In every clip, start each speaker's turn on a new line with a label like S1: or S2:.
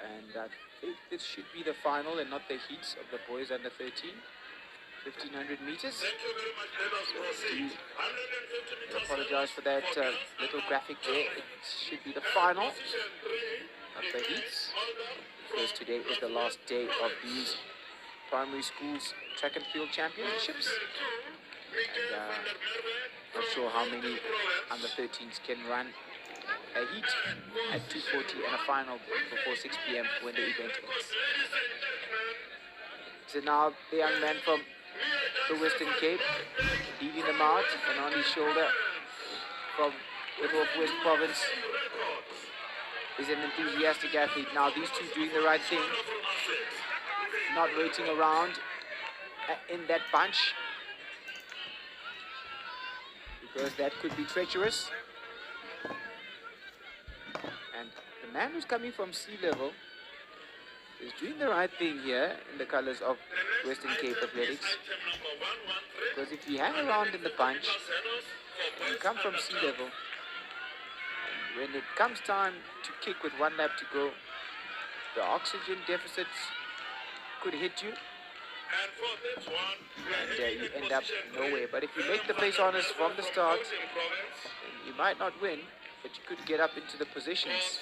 S1: And I think this should be the final and not the heats of the boys under 13. 1500 meters. I apologize for that little graphic there. It should be the final of the heats, because today is the last day of these primary schools track and field championships. And not sure how many under 13s can run a heat at 2:40 and a final before 6 p.m. when the event ends. So now the young man from the Western Cape leading them out, and on his shoulder from the Northwest Province is an enthusiastic athlete. Now these two doing the right thing, not waiting around in that bunch, because that could be treacherous. And the man who's coming from sea level is doing the right thing here in the colors of Western Cape Athletics, because if you hang around in the bunch and you come from sea level, when it comes time to kick with 1 lap to go, the oxygen deficits could hit you and you end up nowhere. But if you make the pace honest from the start, you might not win, but you could get up into the positions,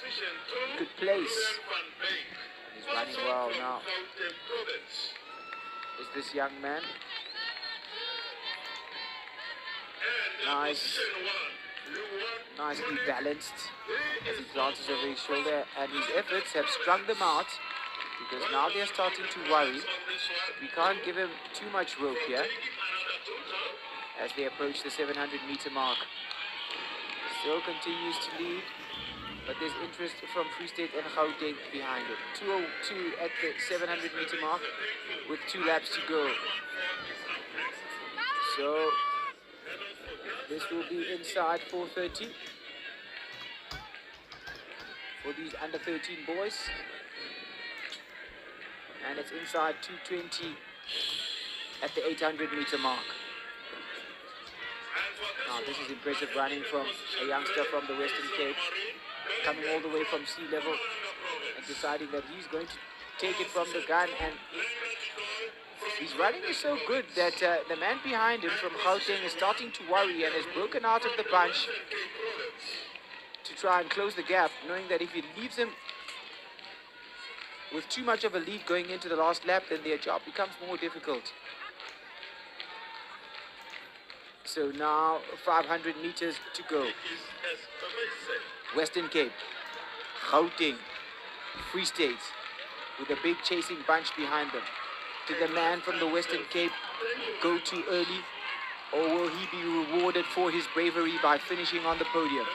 S1: you could place. He's running well now. Is this young man? Nicely balanced as he glances over his shoulder, and his efforts have strung them out, because now they're starting to worry. But we can't give him too much rope here as they approach the 700-meter mark. Still continues to lead, but there's interest from Free State and Gauteng behind it. 2:02 at the 700-meter mark with 2 laps to go. So this will be inside 4:30 for these under 13 boys, and it's inside 2:20 at the 800-meter mark. Now this is impressive running from a youngster from the Western Cape, coming all the way from sea level and deciding that he's going to take it from the gun. And his running is so good that the man behind him from Gauteng is starting to worry and has broken out of the bunch to try and close the gap, knowing that if he leaves him with too much of a lead going into the last lap, then their job becomes more difficult. So now 500 meters to go. Western Cape, Gauteng, Free State with a big chasing bunch behind them. Did the man from the Western Cape go too early, or will he be rewarded for his bravery by finishing on the podium?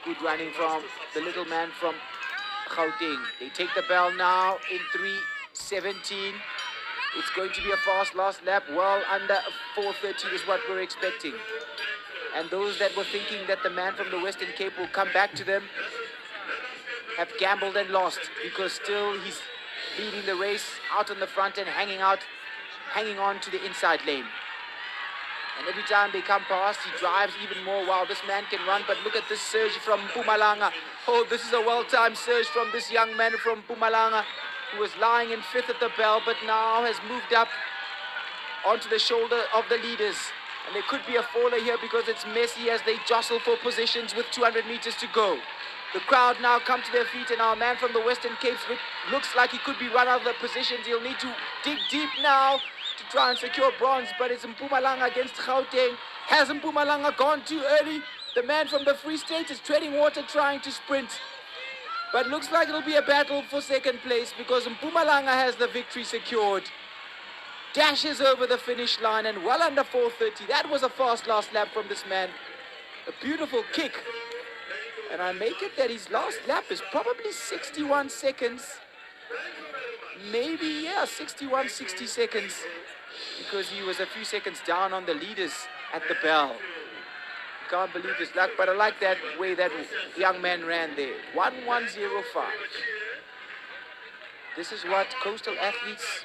S1: Good running from the little man from Gauteng. They take the bell now in 3:17. It's going to be a fast last lap, well under 4:30 is what we're expecting. And those that were thinking that the man from the Western Cape will come back to them have gambled and lost, because still he's leading the race out on the front and hanging on to the inside lane. And every time they come past, he drives even more while this man can run. But look at this surge from Mpumalanga. Oh, this is a well-timed surge from this young man from Mpumalanga, who was lying in 5th at the bell, but now has moved up onto the shoulder of the leaders. And there could be a faller here because it's messy as they jostle for positions with 200 meters to go. The crowd now come to their feet, and our man from the Western Cape looks like he could be run out of the positions. He'll need to dig deep now to try and secure bronze, but it's Mpumalanga against Gauteng. Has Mpumalanga gone too early? The man from the Free State is treading water trying to sprint. But looks like it'll be a battle for second place, because Mpumalanga has the victory secured. Dashes over the finish line and well under 4:30. That was a fast last lap from this man. A beautiful kick. And I make it that his last lap is probably 61 seconds. Maybe, yeah, 61, 60 seconds. Because he was a few seconds down on the leaders at the bell. Can't believe his luck, but I like that way that young man ran there. 1:1:05. This is what coastal athletes